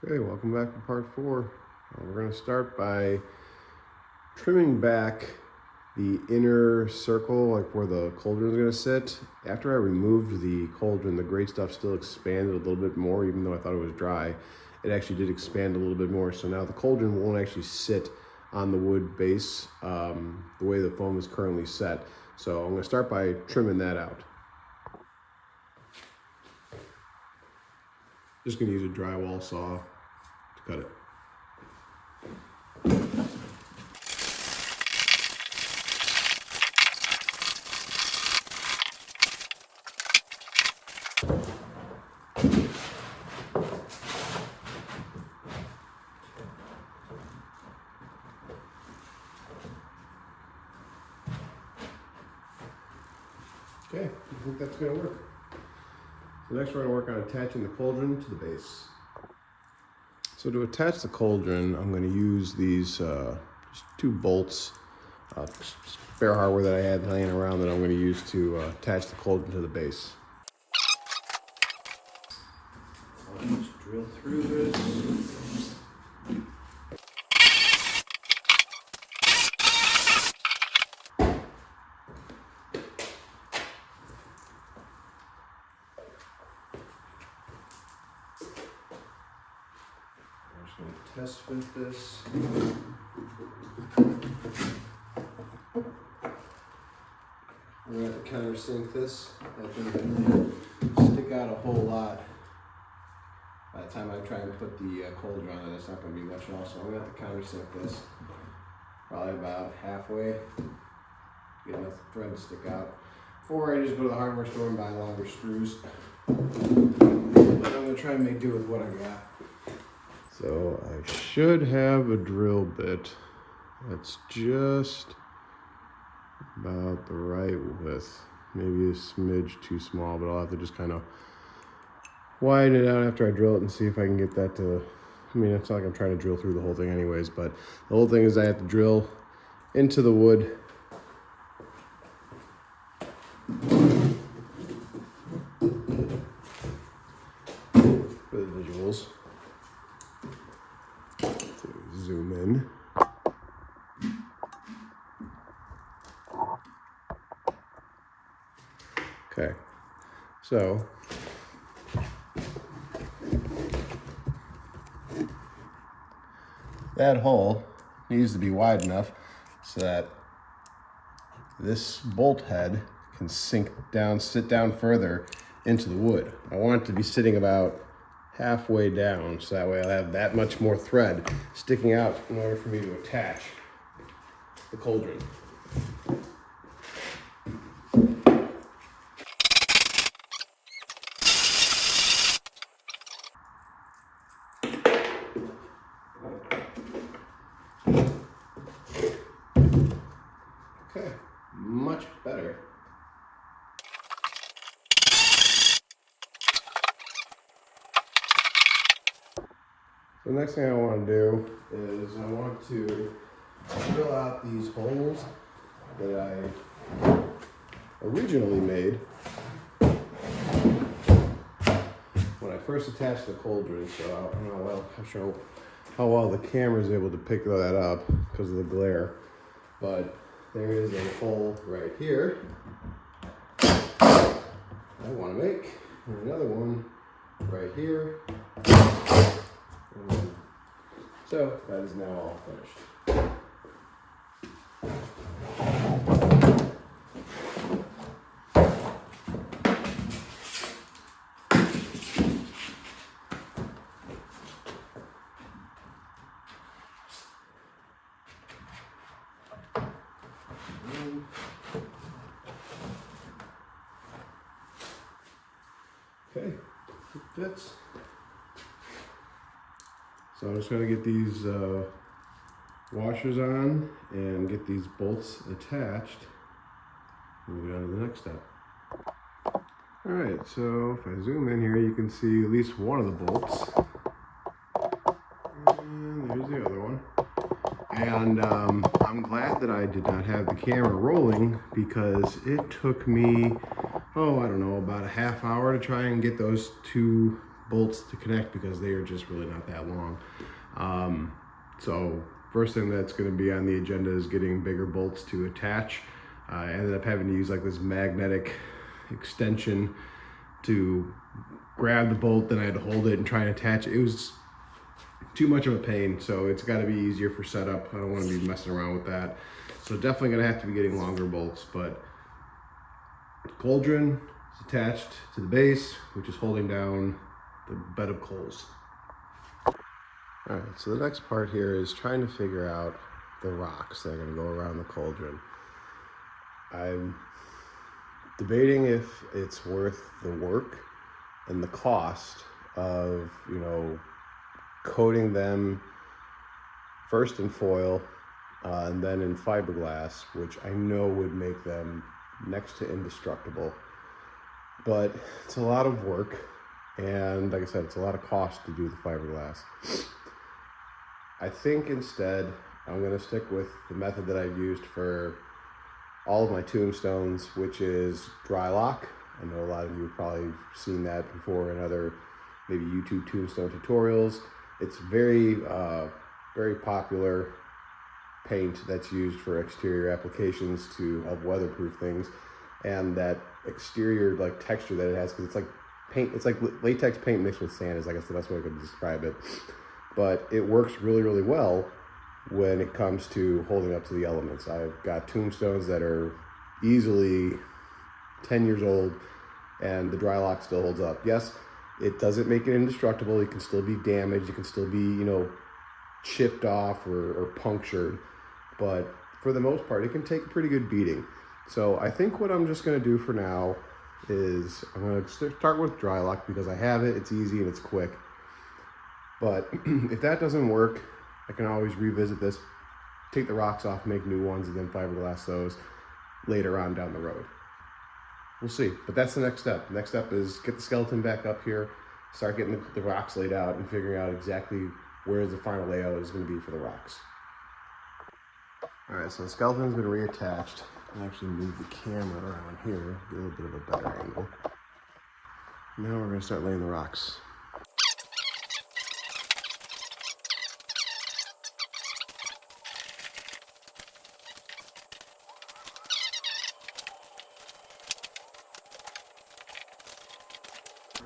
Okay, welcome back to part 4. We're going to start by trimming back the inner circle, like where the cauldron is going to sit. After I removed the cauldron, the gray stuff still expanded a little bit more, even though I thought it was dry. It actually did expand a little bit more, so now the cauldron won't actually sit on the wood base the way the foam is currently set. So I'm going to start by trimming that out. Just going to use a drywall saw to cut it. Okay, I think that's going to work. So next we're going to work on attaching the cauldron to the base. So to attach the cauldron, I'm going to use these just 2 bolts, spare hardware that I had laying around that I'm going to use to attach the cauldron to the base. I'll just drill through this. Test fit this. I'm going to have to countersink this. That doesn't stick out a whole lot. By the time I try and put the cauldron on it, it's not going to be much else. So I'm going to have to countersink this probably about halfway. Get enough thread to stick out. Or I just go to the hardware store and buy longer screws. But I'm going to try and make do with what I got. So I should have a drill bit that's just about the right width. Maybe a smidge too small, but I'll have to just kind of widen it out after I drill it and see if I can get that to, I mean, it's not like I'm trying to drill through the whole thing anyways, but the whole thing is I have to drill into the wood. For the visuals. Zoom in. Okay, so that hole needs to be wide enough so that this bolt head can sink down, sit down further into the wood. I want it to be sitting about halfway down, so that way I'll have that much more thread sticking out in order for me to attach the cauldron. Okay, much better. The next thing I want to do is I want to drill out these holes that I originally made when I first attached the cauldron. So I don't know how well the camera is able to pick that up because of the glare, but there is a hole right here I want to make, and another one right here. So that is now all finished. Okay, it fits. So I'm just going to get these washers on and get these bolts attached. Move on to the next step. Alright, so if I zoom in here, you can see at least one of the bolts. And there's the other one. And I'm glad that I did not have the camera rolling because it took me, I don't know, about a half hour to try and get those 2 bolts to connect because they are just really not that long. So first thing that's going to be on the agenda is getting bigger bolts to attach. I ended up having to use like this magnetic extension to grab the bolt, then I had to hold it and try and attach it. It was too much of a pain, so it's got to be easier for setup. I don't want to be messing around with that. So definitely going to have to be getting longer bolts, but Cauldron is attached to the base, which is holding down the bed of coals. All right, so the next part here is trying to figure out the rocks that are going to go around the Cauldron. I'm debating if it's worth the work and the cost of, coating them first in foil and then in fiberglass, which I know would make them next to indestructible. But it's a lot of work, and like I said, it's a lot of cost to do the fiberglass. I think instead I'm going to stick with the method that I've used for all of my tombstones, which is dry lock. I know a lot of you have probably seen that before in other maybe YouTube tombstone tutorials. It's very popular paint that's used for exterior applications to help weatherproof things, and that exterior like texture that it has, because it's like paint, it's like latex paint mixed with sand is I guess the best way I could describe it. But it works really, really well when it comes to holding up to the elements. I've got tombstones that are easily 10 years old and the dry lock still holds up. Yes, it doesn't make it indestructible. It can still be damaged. It can still be, chipped off or punctured. But for the most part, it can take a pretty good beating. So I think what I'm just going to do for now is I'm going to start with dry lock because I have it. It's easy and it's quick. But if that doesn't work, I can always revisit this, take the rocks off, make new ones, and then fiberglass those later on down the road. We'll see, but that's the next step. The next step is get the skeleton back up here, start getting the rocks laid out and figuring out exactly where the final layout is going to be for the rocks. All right, so the skeleton's been reattached. I actually move the camera around here, get a little bit of a better angle. Now we're going to start laying the rocks.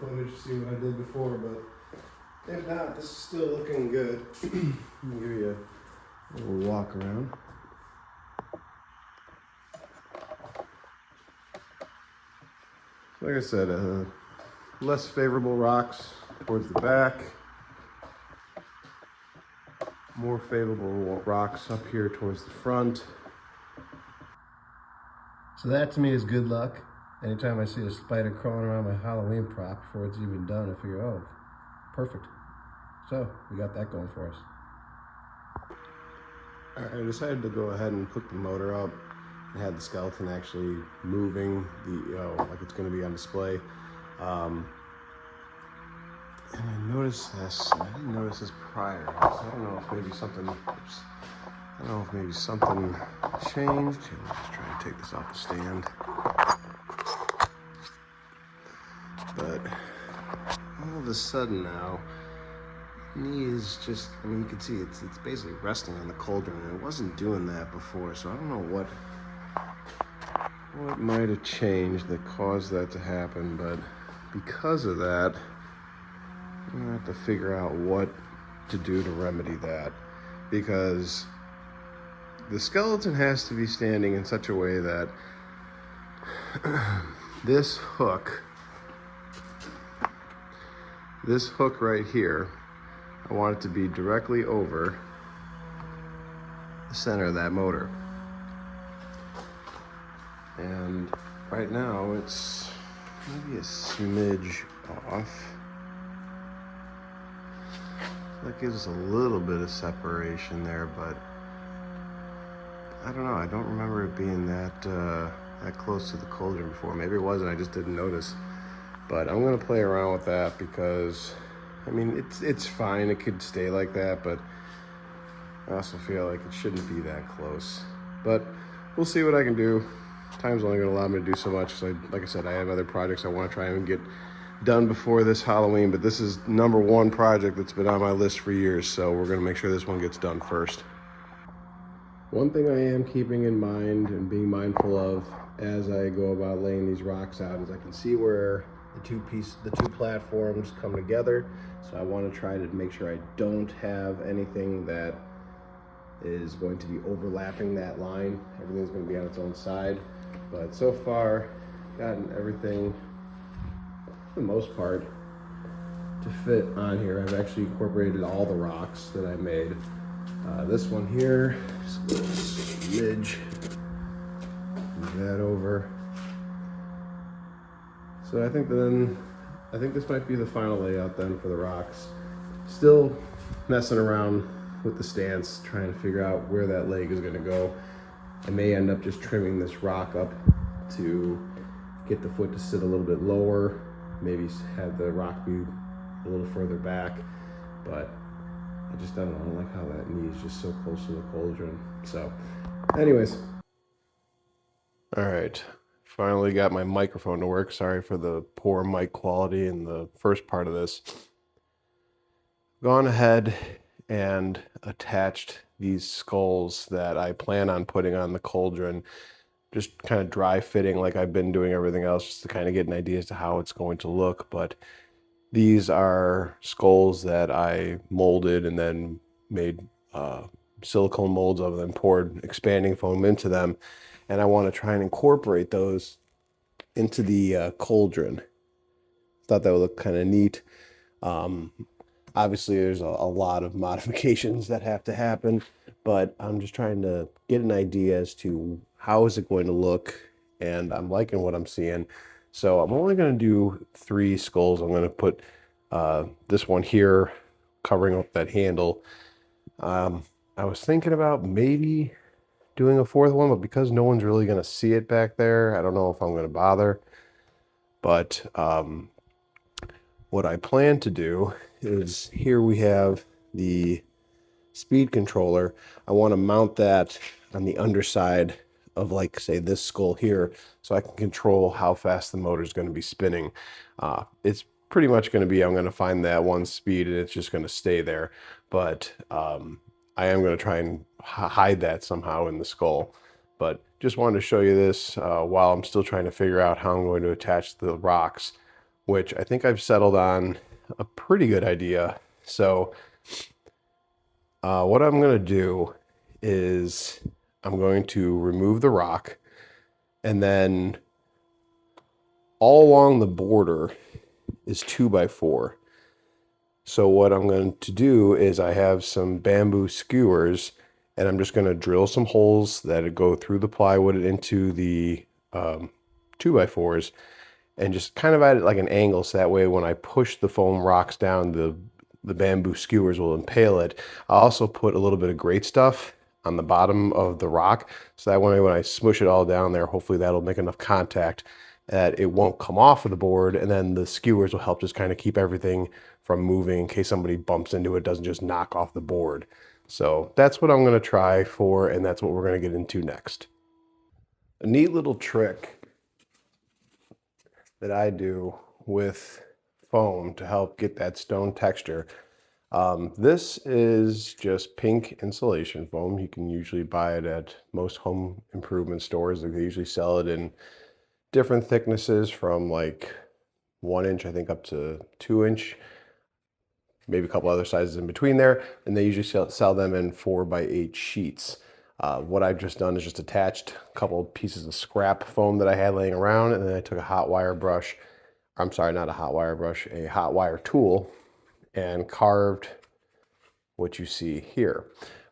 Footage to see what I did before, but if not, this is still looking good. Let me give you a little walk around. Like I said, less favorable rocks towards the back, more favorable rocks up here towards the front. So that to me is good luck. Anytime I see a spider crawling around my Halloween prop before it's even done, I figure, oh, perfect. So we got that going for us. All right, I decided to go ahead and put the motor up. I had the skeleton actually moving, like it's going to be on display. And I noticed this. I didn't notice this prior. So I don't know if maybe something. Oops. I don't know if maybe something changed. Here, let's just try to take this off the stand. But all of a sudden now, knee is just, you can see it's basically resting on the Cauldron, and it wasn't doing that before, so I don't know what might have changed that caused that to happen, but because of that, I'm gonna have to figure out what to do to remedy that, because the skeleton has to be standing in such a way that this hook right here, I want it to be directly over the center of that motor. And right now it's maybe a smidge off. That gives us a little bit of separation there, but I don't know. I don't remember it being that close to the Cauldron before. Maybe it was and I just didn't notice. But I'm gonna play around with that because, it's fine. It could stay like that, but I also feel like it shouldn't be that close. But we'll see what I can do. Time's only gonna allow me to do so much. So like I said, I have other projects I want to try and get done before this Halloween, but this is #1 project that's been on my list for years, so we're gonna make sure this one gets done first. One thing I am keeping in mind and being mindful of as I go about laying these rocks out is I can see where the two platforms come together. So I want to try to make sure I don't have anything that is going to be overlapping that line. Everything's going to be on its own side. But so far, gotten everything, for the most part, to fit on here. I've actually incorporated all the rocks that I made. This one here, just a little smidge, move that over. So I think this might be the final layout then for the rocks. Still messing around with the stance, trying to figure out where that leg is gonna go. I may end up just trimming this rock up to get the foot to sit a little bit lower, maybe have the rock be a little further back, but I don't like how that knee is just so close to the cauldron. So anyways. All right, finally got my microphone to work. Sorry for the poor mic quality in the first part of this. Gone ahead and attached these skulls that I plan on putting on the cauldron, just kind of dry fitting like I've been doing everything else, just to kind of get an idea as to how it's going to look. But these are skulls that I molded and then made silicone molds of them, poured expanding foam into them, and I want to try and incorporate those into the cauldron. Thought that would look kind of neat. Obviously, there's a lot of modifications that have to happen, but I'm just trying to get an idea as to how is it going to look, and I'm liking what I'm seeing. So I'm only going to do 3 skulls. I'm going to put this one here covering up that handle. I was thinking about maybe doing a 4th one, but because no one's really going to see it back there, I don't know if I'm going to bother. But what I plan to do is, here we have the speed controller. I want to mount that on the underside of, like, say, this skull here, so I can control how fast the motor is going to be spinning. It's pretty much going to be, I'm going to find that one speed and it's just going to stay there. But I am going to try and hide that somehow in the skull. But just wanted to show you this while I'm still trying to figure out how I'm going to attach the rocks, which I think I've settled on a pretty good idea. So what I'm going to do is I'm going to remove the rock, and then all along the border is 2x4. So what I'm going to do is I have some bamboo skewers, and I'm just going to drill some holes that go through the plywood into the 2x4s, and just kind of at it like an angle, so that way when I push the foam rocks down, the bamboo skewers will impale it. I also put a little bit of great stuff on the bottom of the rock, so that way when I smush it all down there, hopefully that'll make enough contact that it won't come off of the board, and then the skewers will help just kind of keep everything from moving in case somebody bumps into it, doesn't just knock off the board. So that's what I'm going to try for, and that's what we're going to get into next. A neat little trick that I do with foam to help get that stone texture. This is just pink insulation foam. You can usually buy it at most home improvement stores. They usually sell it in different thicknesses from like 1 inch, I think, up to 2 inch, maybe a couple other sizes in between there. And they usually sell them in 4x8 sheets. What I've just done is just attached a couple of pieces of scrap foam that I had laying around, and then I took a hot wire brush, I'm sorry, not a hot wire brush, a hot wire tool, and carved what you see here.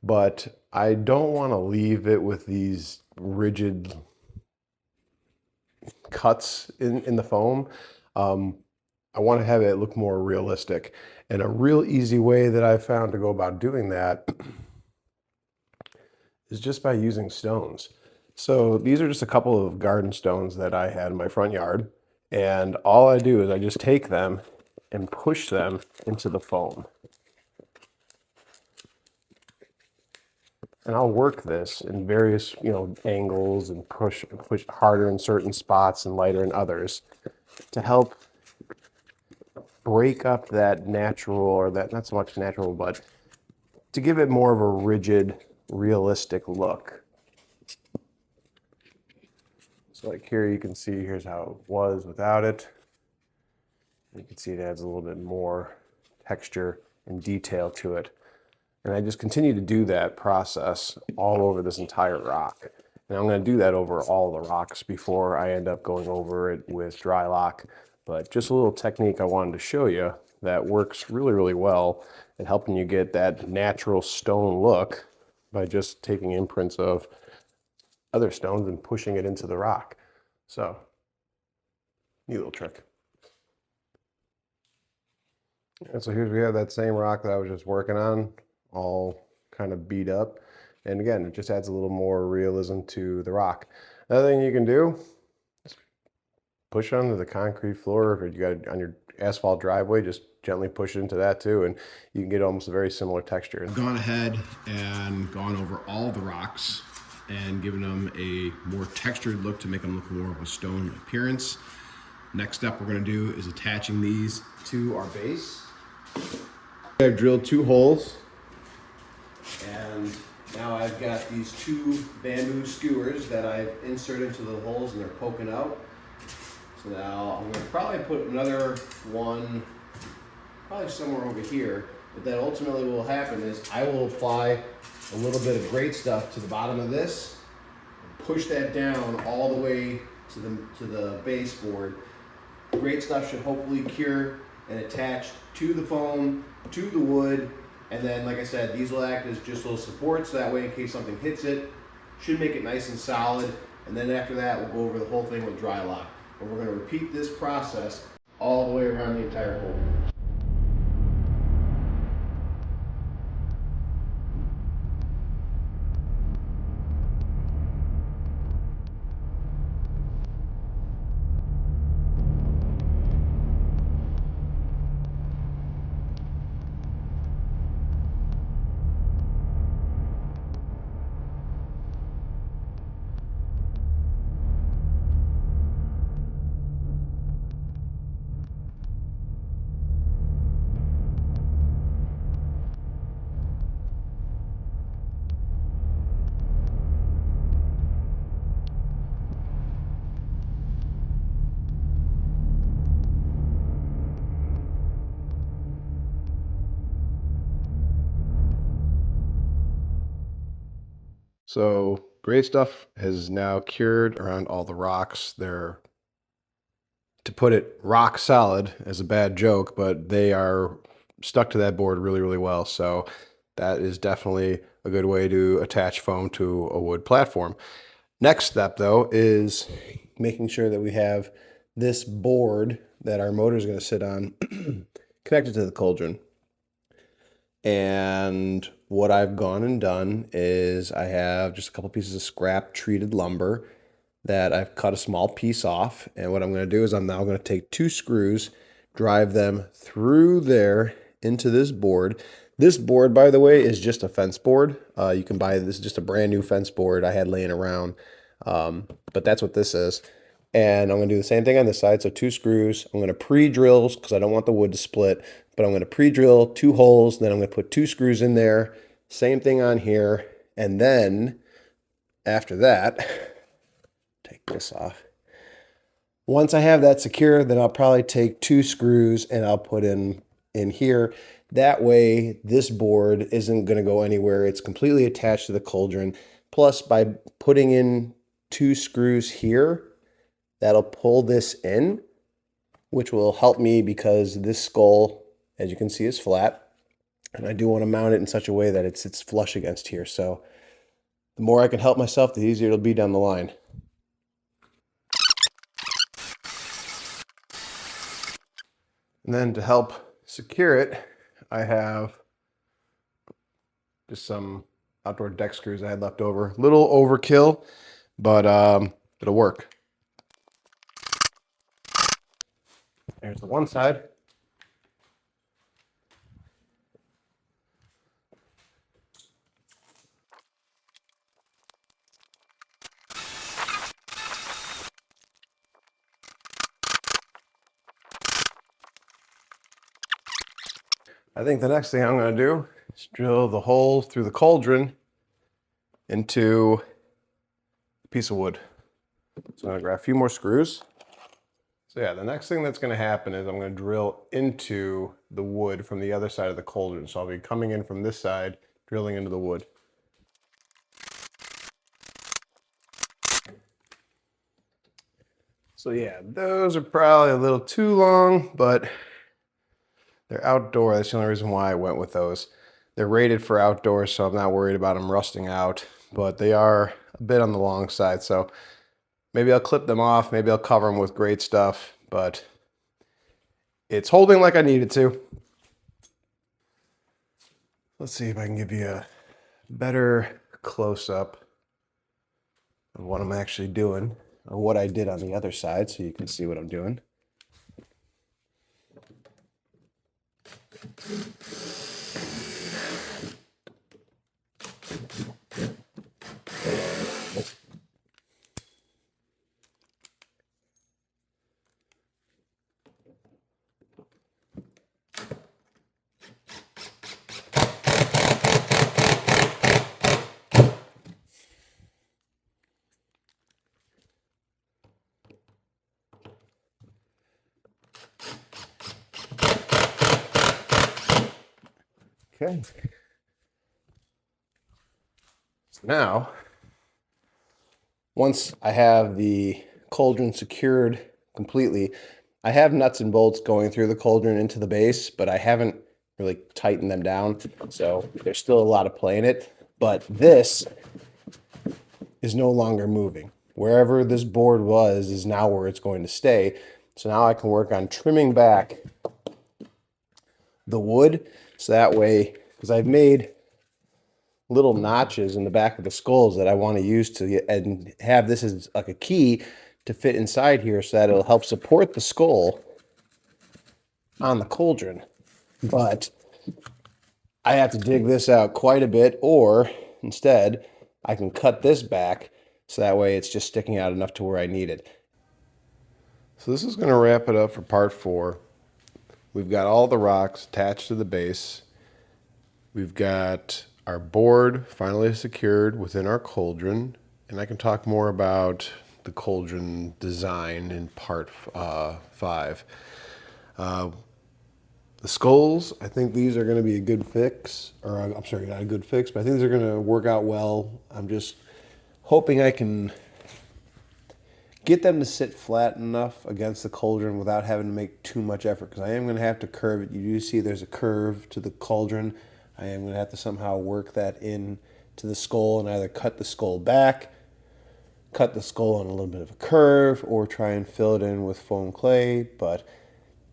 But I don't want to leave it with these rigid cuts in the foam. I want to have it look more realistic. And a real easy way that I've found to go about doing that is just by using stones. So these are just a couple of garden stones that I had in my front yard. And all I do is I just take them and push them into the foam. And I'll work this in various, angles, and push harder in certain spots and lighter in others to help break up that natural, or that not so much natural, but to give it more of a rigid, realistic look. So like here you can see, here's how it was without it. You can see it adds a little bit more texture and detail to it. And I just continue to do that process all over this entire rock. And I'm going to do that over all the rocks before I end up going over it with dry lock. But just a little technique I wanted to show you that works really, really well at helping you get that natural stone look by just taking imprints of other stones and pushing it into the rock. So, neat little trick. And so here we have that same rock that I was just working on, all kind of beat up. And again, it just adds a little more realism to the rock. Another thing you can do is push it onto the concrete floor. If you got it on your asphalt driveway, just gently push it into that too, and you can get almost a very similar texture. I've gone ahead and gone over all the rocks and given them a more textured look to make them look more of a stone appearance. Next step we're going to do is attaching these to our base. I've drilled 2 holes, and now I've got these 2 bamboo skewers that I've inserted into the holes, and they're poking out. So now I'm going to probably put another one probably somewhere over here, but then ultimately what will happen is I will apply a little bit of great stuff to the bottom of this, push that down all the way to the baseboard. Great stuff should hopefully cure and attach to the foam, to the wood, and then like I said, these will act as just little supports, that way in case something hits it, should make it nice and solid. And then after that we'll go over the whole thing with dry lock. And we're going to repeat this process all the way around the entire hole. So gray stuff has now cured around all the rocks. They're, to put it rock solid, as a bad joke, but they are stuck to that board really, really well. So that is definitely a good way to attach foam to a wood platform. Next step though is making sure that we have this board that our motor is going to sit on connected to the Cauldron. And what I've gone and done is I have just a couple pieces of scrap treated lumber that I've cut a small piece off. And what I'm going to do is I'm now going to take 2 screws, drive them through there into this board. This board, by the way, is just a fence board. You can buy this, is just a brand new fence board I had laying around. But that's what this is. And I'm going to do the same thing on this side. So 2 screws. I'm going to pre-drill because I don't want the wood to split. But I'm going to pre-drill 2 holes. Then I'm going to put 2 screws in there. Same thing on here. And then after that, take this off. Once I have that secure, then I'll probably take 2 screws and I'll put in here. That way, this board isn't going to go anywhere. It's completely attached to the Cauldron. Plus, by putting in 2 screws here, that'll pull this in, which will help me because this skull, as you can see, is flat. And I do want to mount it in such a way that it sits flush against here. So the more I can help myself, the easier it'll be down the line. And then to help secure it, I have just some outdoor deck screws I had left over. Little overkill, but it'll work. There's the one side. I think the next thing I'm going to do is drill the hole through the cauldron into a piece of wood. So I'm going to grab a few more screws. So yeah, the next thing that's going to happen is I'm going to drill into the wood from the other side of the cauldron. So I'll be coming in from this side, drilling into the wood. So yeah, those are probably a little too long, but they're outdoor. That's the only reason why I went with those. They're rated for outdoors, so I'm not worried about them rusting out, but they are a bit on the long side. So maybe I'll clip them off. Maybe I'll cover them with great stuff, but it's holding like I need it to. Let's see if I can give you a better close-up of what I'm actually doing, or what I did on the other side, so you can see what I'm doing. Okay. So now, once I have the cauldron secured completely, I have nuts and bolts going through the cauldron into the base, but I haven't really tightened them down. So there's still a lot of play in it, but this is no longer moving. Wherever this board was is now where it's going to stay. So now I can work on trimming back the wood, so that way, because I've made little notches in the back of the skulls that I want to use to and have this as like a key to fit inside here, so that it'll help support the skull on the cauldron. But I have to dig this out quite a bit, or instead I can cut this back so that way it's just sticking out enough to where I need it. So this is going to wrap it up for part 4. We've got all the rocks attached to the base. We've got our board finally secured within our cauldron, and I can talk more about the cauldron design in part 5. The skulls, I think these are going to be a good fix, or I'm sorry, not a good fix, but I think these are going to work out well. I'm just hoping I can get them to sit flat enough against the cauldron without having to make too much effort, because I am going to have to curve it. You do see there's a curve to the cauldron. I am going to have to somehow work that in to the skull and either cut the skull back, cut the skull on a little bit of a curve, or try and fill it in with foam clay, but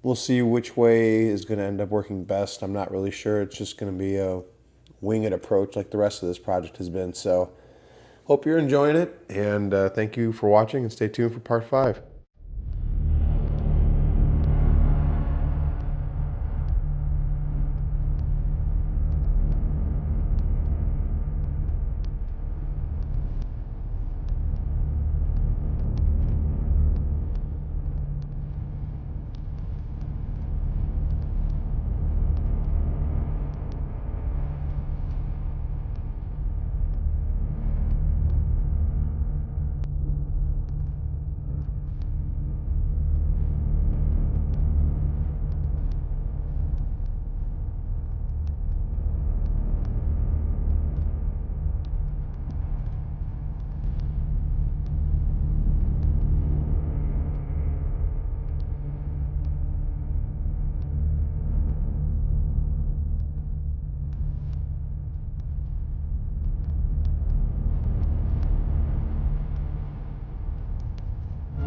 we'll see which way is going to end up working best. I'm not really sure. It's just going to be a wing it approach like the rest of this project has been. So hope you're enjoying it, and thank you for watching, and stay tuned for part 5.